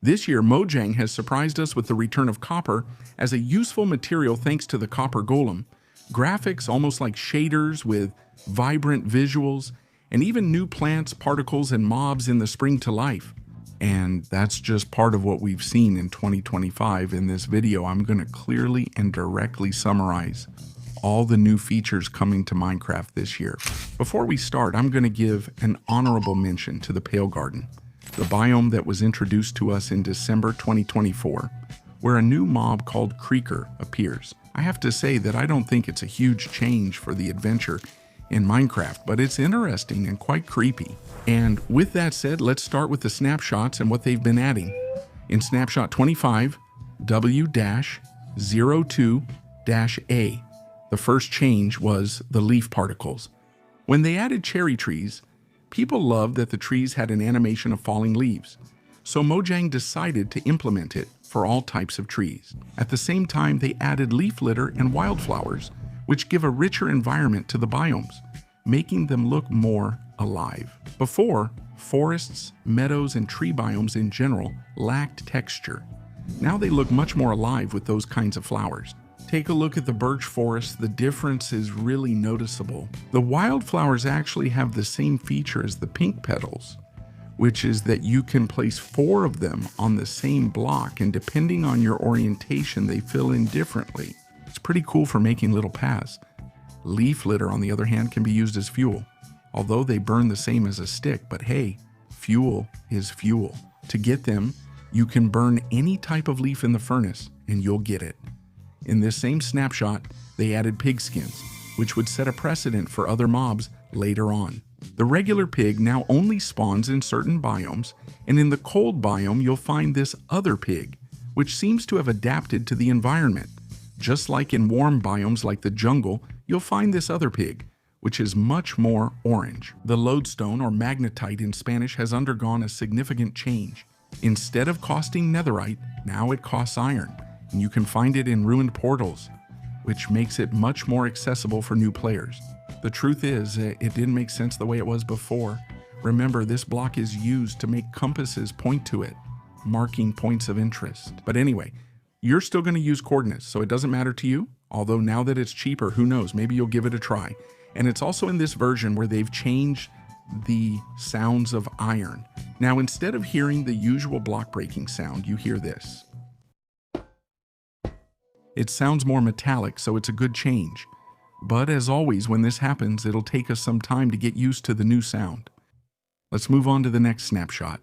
This year, Mojang has surprised us with the return of copper as a useful material thanks to the copper golem, graphics almost like shaders with vibrant visuals, and even new plants, particles, and mobs in the spring to life. And that's just part of what we've seen in 2025. In this video, I'm going to clearly and directly summarize all the new features coming to Minecraft this year. Before we start, I'm going to give an honorable mention to the Pale Garden, the biome that was introduced to us in December 2024, where a new mob called Creeker appears. I have to say that I don't think it's a huge change for the adventure in Minecraft, but it's interesting and quite creepy. And with that said, let's start with the snapshots and what they've been adding. In Snapshot 25, W-02-A, the first change was the leaf particles. When they added cherry trees, people loved that the trees had an animation of falling leaves, so Mojang decided to implement it for all types of trees. At the same time, they added leaf litter and wildflowers, which give a richer environment to the biomes, making them look more alive. Before, forests, meadows, and tree biomes in general lacked texture. Now they look much more alive with those kinds of flowers. Take a look at the birch forest, the difference is really noticeable. The wildflowers actually have the same feature as the pink petals, which is that you can place 4 of them on the same block, and depending on your orientation, they fill in differently. It's pretty cool for making little paths. Leaf litter, on the other hand, can be used as fuel, although they burn the same as a stick, but hey, fuel is fuel. To get them, you can burn any type of leaf in the furnace, and you'll get it. In this same snapshot, they added pig skins, which would set a precedent for other mobs later on. The regular pig now only spawns in certain biomes, and in the cold biome you'll find this other pig, which seems to have adapted to the environment. Just like in warm biomes like the jungle, you'll find this other pig, which is much more orange. The lodestone, or magnetite in Spanish, has undergone a significant change. Instead of costing netherite, now it costs iron, and you can find it in ruined portals, which makes it much more accessible for new players. The truth is, it didn't make sense the way it was before. Remember, this block is used to make compasses point to it, marking points of interest. But anyway, you're still going to use coordinates, so it doesn't matter to you. Although now that it's cheaper, who knows, maybe you'll give it a try. And it's also in this version where they've changed the sounds of iron. Now, instead of hearing the usual block breaking sound, you hear this. It sounds more metallic, so it's a good change. But as always, when this happens, it'll take us some time to get used to the new sound. Let's move on to the next snapshot,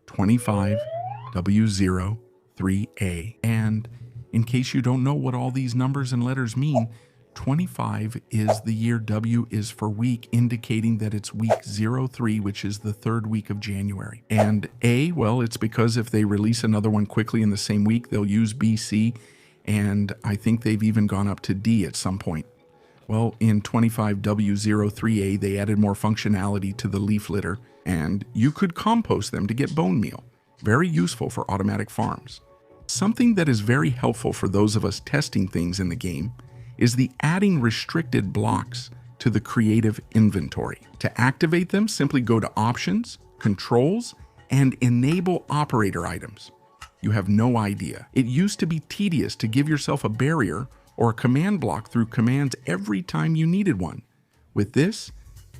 25W03A. And in case you don't know what all these numbers and letters mean, 25 is the year, W is for week, indicating that it's week 03, which is the 3rd week of January. And A, well, it's because if they release another one quickly in the same week, they'll use BC, and I think they've even gone up to D at some point. Well, in 25W03A, they added more functionality to the leaf litter, and you could compost them to get bone meal. Very useful for automatic farms. Something that is very helpful for those of us testing things in the game is the adding restricted blocks to the creative inventory. To activate them, simply go to Options, Controls, and Enable Operator Items. You have no idea. It used to be tedious to give yourself a barrier or a command block through commands every time you needed one. With this,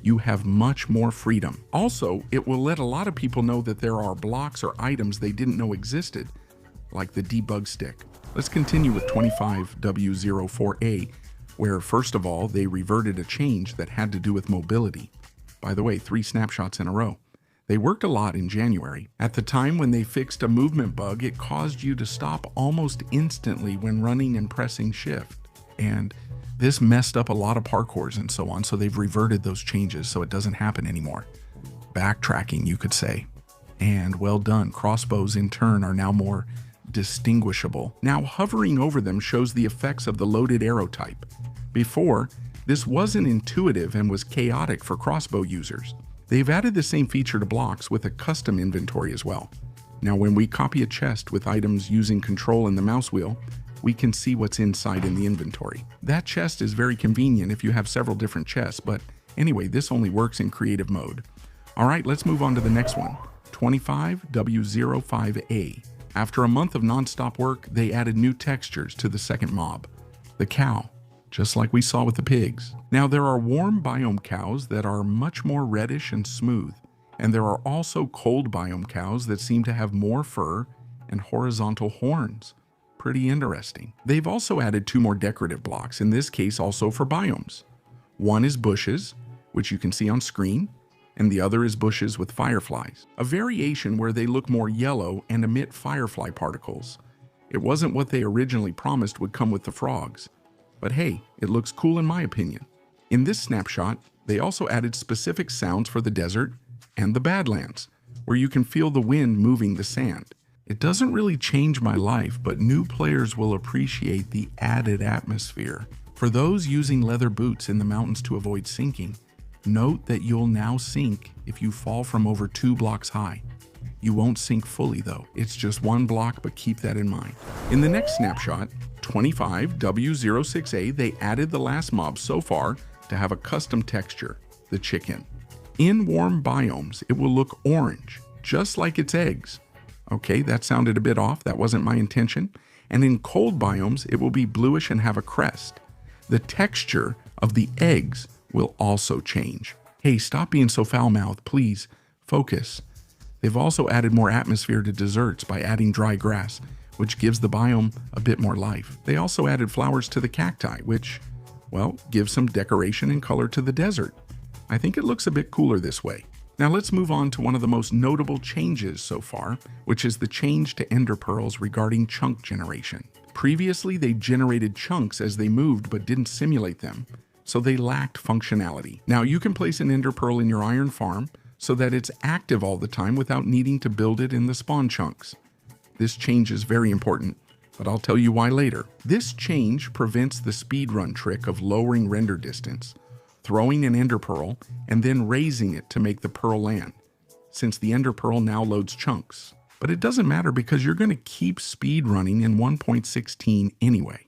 you have much more freedom. Also, it will let a lot of people know that there are blocks or items they didn't know existed, like the debug stick. Let's continue with 25W04A, where first of all, they reverted a change that had to do with mobility. By the way, 3 snapshots in a row. They worked a lot in January. At the time when they fixed a movement bug, it caused you to stop almost instantly when running and pressing shift. And this messed up a lot of parkours and so on, so they've reverted those changes so it doesn't happen anymore. Backtracking, you could say. And well done, crossbows in turn are now more distinguishable. Now hovering over them shows the effects of the loaded arrow type. Before, this wasn't intuitive and was chaotic for crossbow users. They've added the same feature to blocks with a custom inventory as well. Now when we copy a chest with items using control and the mouse wheel, we can see what's inside in the inventory. That chest is very convenient if you have several different chests, but anyway, this only works in creative mode. Alright, let's move on to the next one, 25W05A. After a month of non-stop work, they added new textures to the second mob, the cow, just like we saw with the pigs. Now there are warm biome cows that are much more reddish and smooth, and there are also cold biome cows that seem to have more fur and horizontal horns. Pretty interesting. They've also added 2 more decorative blocks, in this case also for biomes. One is bushes, which you can see on screen, and the other is bushes with fireflies, a variation where they look more yellow and emit firefly particles. It wasn't what they originally promised would come with the frogs, but hey, it looks cool in my opinion. In this snapshot, they also added specific sounds for the desert and the Badlands, where you can feel the wind moving the sand. It doesn't really change my life, but new players will appreciate the added atmosphere. For those using leather boots in the mountains to avoid sinking, note that you'll now sink if you fall from over 2 blocks high. You won't sink fully though, it's just 1 block, but keep that in mind. In the next snapshot, 25W06A, they added the last mob so far to have a custom texture, the chicken. In warm biomes, it will look orange, just like its eggs. Okay, that sounded a bit off, that wasn't my intention. And in cold biomes, it will be bluish and have a crest. The texture of the eggs will also change. Hey, stop being so foul-mouthed, please. Focus. They've also added more atmosphere to deserts by adding dry grass, which gives the biome a bit more life. They also added flowers to the cacti, which, well, gives some decoration and color to the desert. I think it looks a bit cooler this way. Now let's move on to one of the most notable changes so far, which is the change to ender pearls regarding chunk generation. Previously, they generated chunks as they moved but didn't simulate them, so they lacked functionality. Now you can place an ender pearl in your iron farm so that it's active all the time without needing to build it in the spawn chunks. This change is very important, but I'll tell you why later. This change prevents the speedrun trick of lowering render distance, throwing an ender pearl, and then raising it to make the pearl land, since the ender pearl now loads chunks. But it doesn't matter because you're going to keep speedrunning in 1.16 anyway.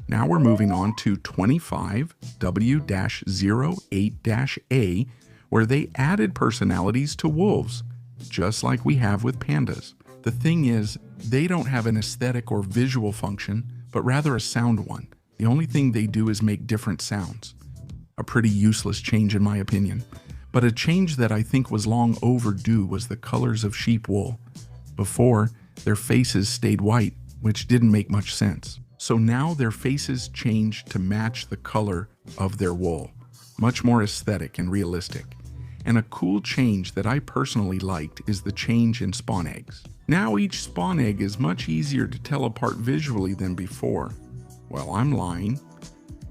Now we're moving on to 25W-08-A, where they added personalities to wolves, just like we have with pandas. The thing is, they don't have an aesthetic or visual function, but rather a sound one. The only thing they do is make different sounds. A pretty useless change in my opinion. But a change that I think was long overdue was the colors of sheep wool. Before, their faces stayed white, which didn't make much sense. So now their faces changed to match the color of their wool. Much more aesthetic and realistic. And a cool change that I personally liked is the change in spawn eggs. Now each spawn egg is much easier to tell apart visually than before. Well, I'm lying.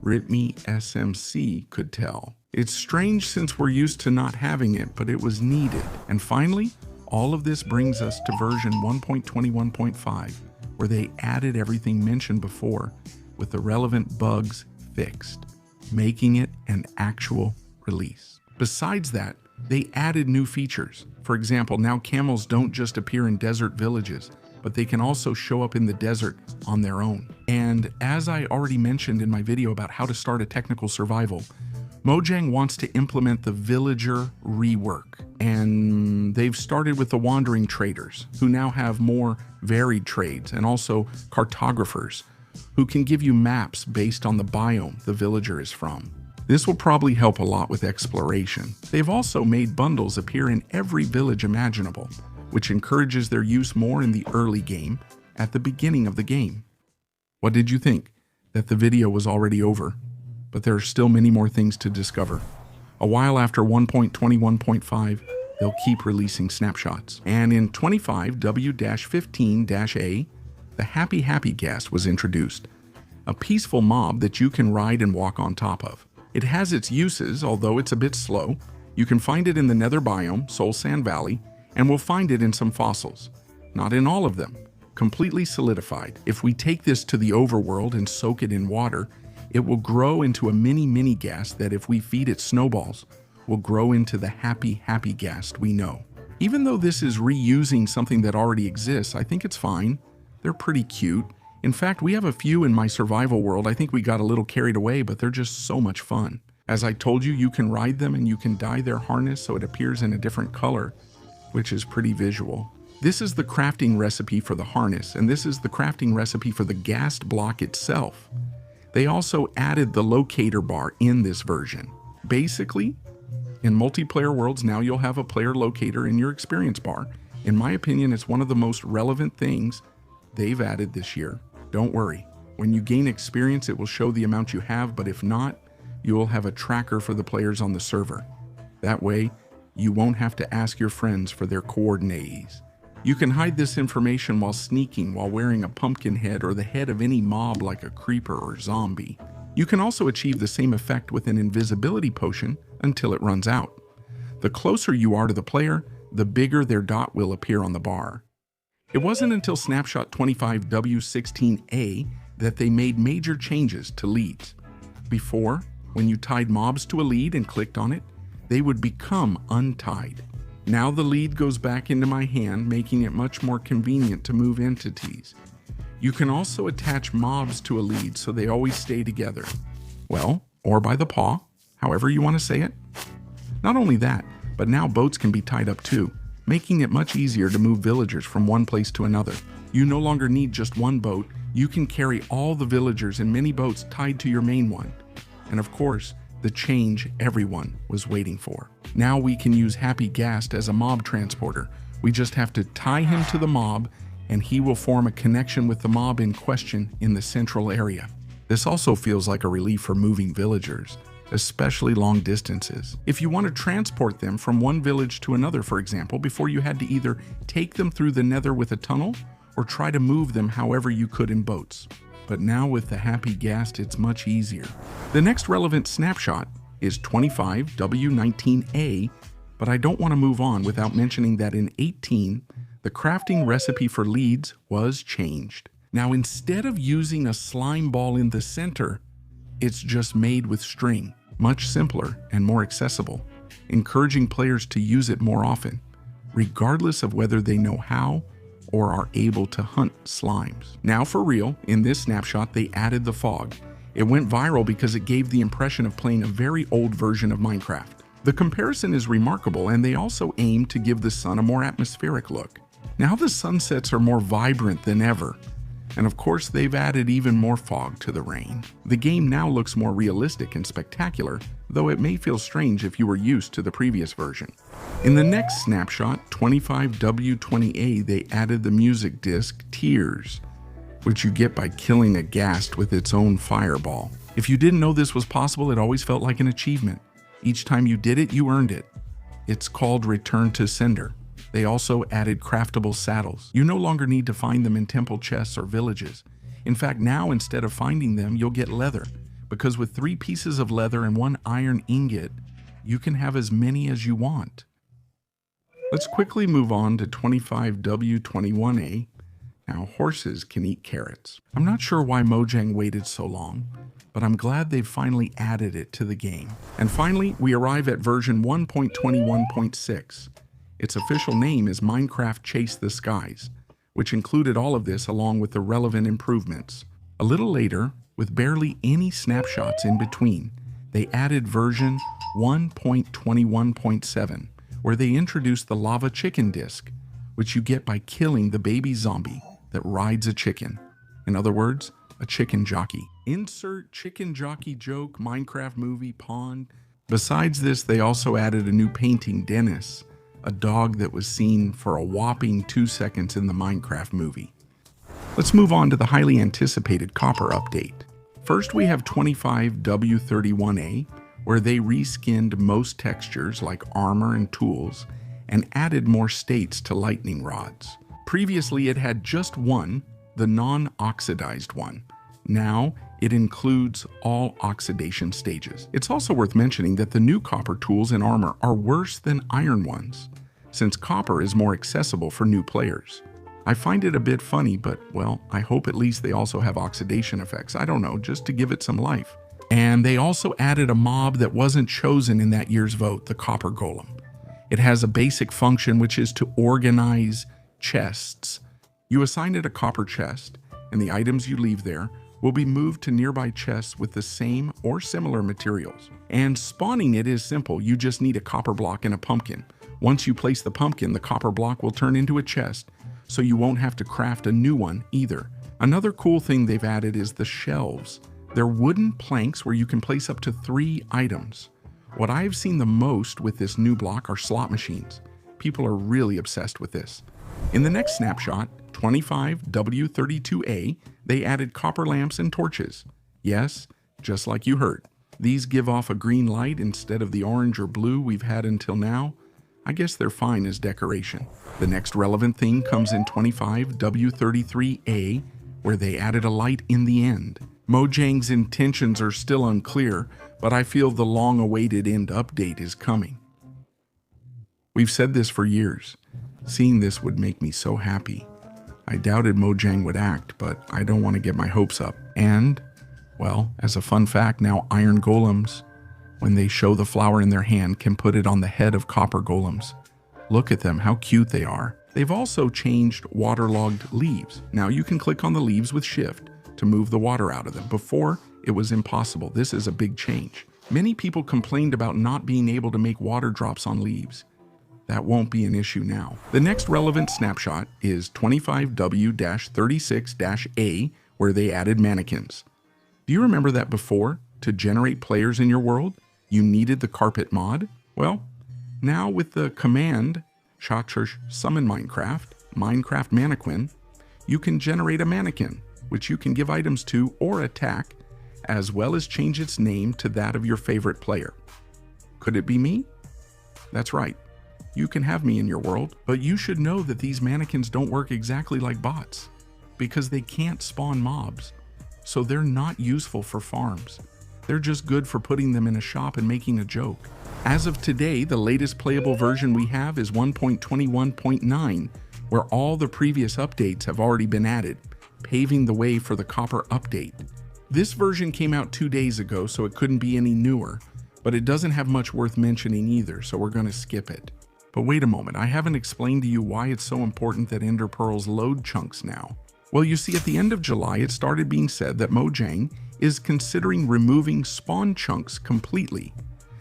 Ritme SMC could tell. It's strange since we're used to not having it, but it was needed. And finally, all of this brings us to version 1.21.5, where they added everything mentioned before with the relevant bugs fixed, making it an actual release. Besides that, they added new features. For example, now camels don't just appear in desert villages, but they can also show up in the desert on their own. And as I already mentioned in my video about how to start a technical survival, Mojang wants to implement the villager rework. And they've started with the wandering traders, who now have more varied trades, and also cartographers, who can give you maps based on the biome the villager is from. This will probably help a lot with exploration. They've also made bundles appear in every village imaginable, which encourages their use more in the early game, at the beginning of the game. What did you think? That the video was already over? But there are still many more things to discover. A while after 1.21.5, they'll keep releasing snapshots. And in 25W-15-A, the Happy Ghast was introduced, a peaceful mob that you can ride and walk on top of. It has its uses, although it's a bit slow. You can find it in the Nether biome, Soul Sand Valley, and we'll find it in some fossils. Not in all of them. Completely solidified. If we take this to the overworld and soak it in water, it will grow into a mini ghast that if we feed it snowballs, will grow into the Happy Ghast we know. Even though this is reusing something that already exists, I think it's fine. They're pretty cute. In fact, we have a few in my survival world. I think we got a little carried away, but they're just so much fun. As I told you, you can ride them and you can dye their harness so it appears in a different color, which is pretty visual. This is the crafting recipe for the harness, and this is the crafting recipe for the Ghast block itself. They also added the locator bar in this version. Basically, in multiplayer worlds, now you'll have a player locator in your experience bar. In my opinion, it's one of the most relevant things they've added this year. Don't worry. When you gain experience, it will show the amount you have, but if not, you will have a tracker for the players on the server. That way, you won't have to ask your friends for their coordinates. You can hide this information while sneaking, while wearing a pumpkin head or the head of any mob like a creeper or zombie. You can also achieve the same effect with an invisibility potion until it runs out. The closer you are to the player, the bigger their dot will appear on the bar. It wasn't until Snapshot 25W16A that they made major changes to leads. Before, when you tied mobs to a lead and clicked on it, they would become untied. Now the lead goes back into my hand, making it much more convenient to move entities. You can also attach mobs to a lead so they always stay together. Well, or by the paw, however you want to say it. Not only that, but now boats can be tied up too, making it much easier to move villagers from one place to another. You no longer need just one boat, you can carry all the villagers in many boats tied to your main one. And of course, the change everyone was waiting for. Now we can use Happy Ghast as a mob transporter. We just have to tie him to the mob and he will form a connection with the mob in question in the central area. This also feels like a relief for moving villagers, especially long distances. If you want to transport them from one village to another, for example, before you had to either take them through the nether with a tunnel or try to move them however you could in boats. But now with the Happy Ghast, it's much easier. The next relevant snapshot is 25W19A, but I don't want to move on without mentioning that in 18, the crafting recipe for leads was changed. Now instead of using a slime ball in the center, it's just made with string, much simpler and more accessible, encouraging players to use it more often, regardless of whether they know how or are able to hunt slimes. Now for real, in this snapshot, they added the fog. It went viral because it gave the impression of playing a very old version of Minecraft. The comparison is remarkable, and they also aim to give the sun a more atmospheric look. Now the sunsets are more vibrant than ever, and of course they've added even more fog to the rain. The game now looks more realistic and spectacular, though it may feel strange if you were used to the previous version. In the next snapshot, 25W20A, they added the music disc Tears, which you get by killing a Ghast with its own fireball. If you didn't know this was possible, it always felt like an achievement. Each time you did it, you earned it. It's called Return to Sender. They also added craftable saddles. You no longer need to find them in temple chests or villages. In fact, now instead of finding them, you'll get leather, because with 3 pieces of leather and 1 iron ingot, you can have as many as you want. Let's quickly move on to 25W21A. Now, horses can eat carrots. I'm not sure why Mojang waited so long, but I'm glad they've finally added it to the game. And finally, we arrive at version 1.21.6. Its official name is Minecraft Chase the Skies, which included all of this along with the relevant improvements. A little later, with barely any snapshots in between, they added version 1.21.7, where they introduced the lava chicken disc, which you get by killing the baby zombie that rides a chicken. In other words, a chicken jockey. Insert chicken jockey joke, Minecraft movie, pond. Besides this, they also added a new painting, Dennis, a dog that was seen for a whopping 2 seconds in the Minecraft movie. Let's move on to the highly anticipated copper update. First, we have 25W31A, where they reskinned most textures like armor and tools and added more states to lightning rods. Previously, it had just one, the non-oxidized one. Now, it includes all oxidation stages. It's also worth mentioning that the new copper tools and armor are worse than iron ones, since copper is more accessible for new players. I find it a bit funny, but well, I hope at least they also have oxidation effects. I don't know, just to give it some life. And they also added a mob that wasn't chosen in that year's vote, the copper golem. It has a basic function, which is to organize chests. You assign it a copper chest, and the items you leave there will be moved to nearby chests with the same or similar materials. And spawning it is simple. You just need a copper block and a pumpkin. Once you place the pumpkin, the copper block will turn into a chest, so you won't have to craft a new one either. Another cool thing they've added is the shelves. They're wooden planks where you can place up to 3 items. What I've seen the most with this new block are slot machines. People are really obsessed with this. In the next snapshot, 25W32A, they added copper lamps and torches. Yes, just like you heard. These give off a green light instead of the orange or blue we've had until now. I guess they're fine as decoration. The next relevant thing comes in 25W33A, where they added a light in the end. Mojang's intentions are still unclear, but I feel the long-awaited end update is coming. We've said this for years. Seeing this would make me so happy. I doubted Mojang would act, but I don't want to get my hopes up. And, well, as a fun fact, now iron golems, when they show the flower in their hand, can put it on the head of copper golems. Look at them, how cute they are. They've also changed waterlogged leaves. Now you can click on the leaves with Shift to move the water out of them. Before, it was impossible. This is a big change. Many people complained about not being able to make water drops on leaves. That won't be an issue now. The next relevant snapshot is 25W-36-A, where they added mannequins. Do you remember that before, to generate players in your world, you needed the carpet mod? Well, now with the command summon Minecraft mannequin, you can generate a mannequin, which you can give items to or attack, as well as change its name to that of your favorite player. Could it be me? That's right. You can have me in your world, but you should know that these mannequins don't work exactly like bots, because they can't spawn mobs, so they're not useful for farms. They're just good for putting them in a shop and making a joke. As of today, the latest playable version we have is 1.21.9, where all the previous updates have already been added, paving the way for the copper update. This version came out 2 days ago, so it couldn't be any newer, but it doesn't have much worth mentioning either, so we're going to skip it. But wait a moment, I haven't explained to you why it's so important that Ender Pearls load chunks now. Well, you see, at the end of July, it started being said that Mojang is considering removing spawn chunks completely,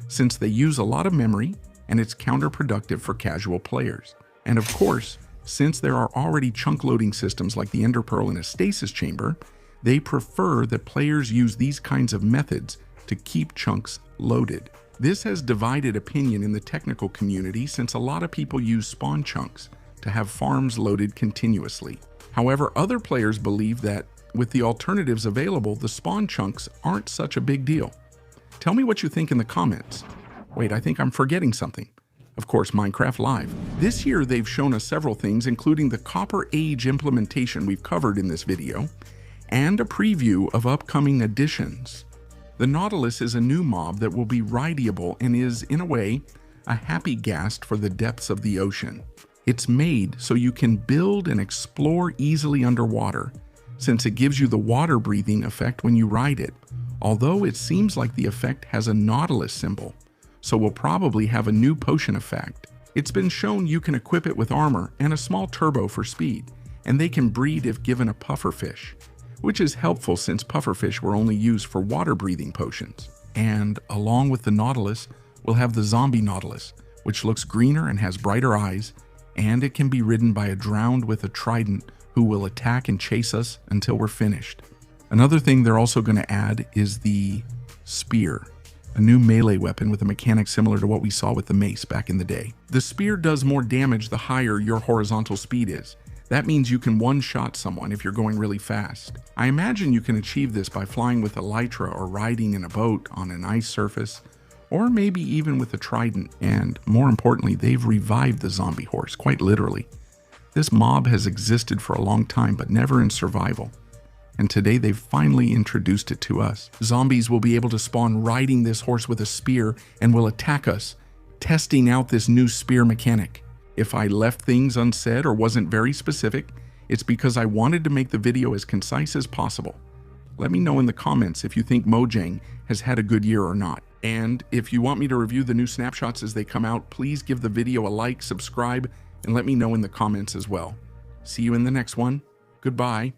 since they use a lot of memory and it's counterproductive for casual players. And of course, since there are already chunk loading systems like the Ender Pearl in a stasis chamber, they prefer that players use these kinds of methods to keep chunks loaded. This has divided opinion in the technical community, since a lot of people use spawn chunks to have farms loaded continuously. However, other players believe that with the alternatives available, the spawn chunks aren't such a big deal. Tell me what you think in the comments. Wait, I think I'm forgetting something. Of course, Minecraft Live. This year they've shown us several things, including the Copper Age implementation we've covered in this video, and a preview of upcoming additions. The Nautilus is a new mob that will be rideable and is, in a way, a happy Ghast for the depths of the ocean. It's made so you can build and explore easily underwater, since it gives you the water breathing effect when you ride it, although it seems like the effect has a Nautilus symbol, so we'll probably have a new potion effect. It's been shown you can equip it with armor and a small turbo for speed, and they can breed if given a pufferfish, which is helpful since pufferfish were only used for water-breathing potions. And along with the Nautilus, we'll have the Zombie Nautilus, which looks greener and has brighter eyes, and it can be ridden by a drowned with a trident who will attack and chase us until we're finished. Another thing they're also going to add is the Spear, a new melee weapon with a mechanic similar to what we saw with the mace back in the day. The Spear does more damage the higher your horizontal speed is. That means you can one-shot someone if you're going really fast. I imagine you can achieve this by flying with elytra or riding in a boat on an ice surface, or maybe even with a trident. And more importantly, they've revived the zombie horse, quite literally. This mob has existed for a long time, but never in survival. And today they've finally introduced it to us. Zombies will be able to spawn riding this horse with a spear and will attack us, testing out this new spear mechanic. If I left things unsaid or wasn't very specific, it's because I wanted to make the video as concise as possible. Let me know in the comments if you think Mojang has had a good year or not. And if you want me to review the new snapshots as they come out, please give the video a like, subscribe, and let me know in the comments as well. See you in the next one. Goodbye.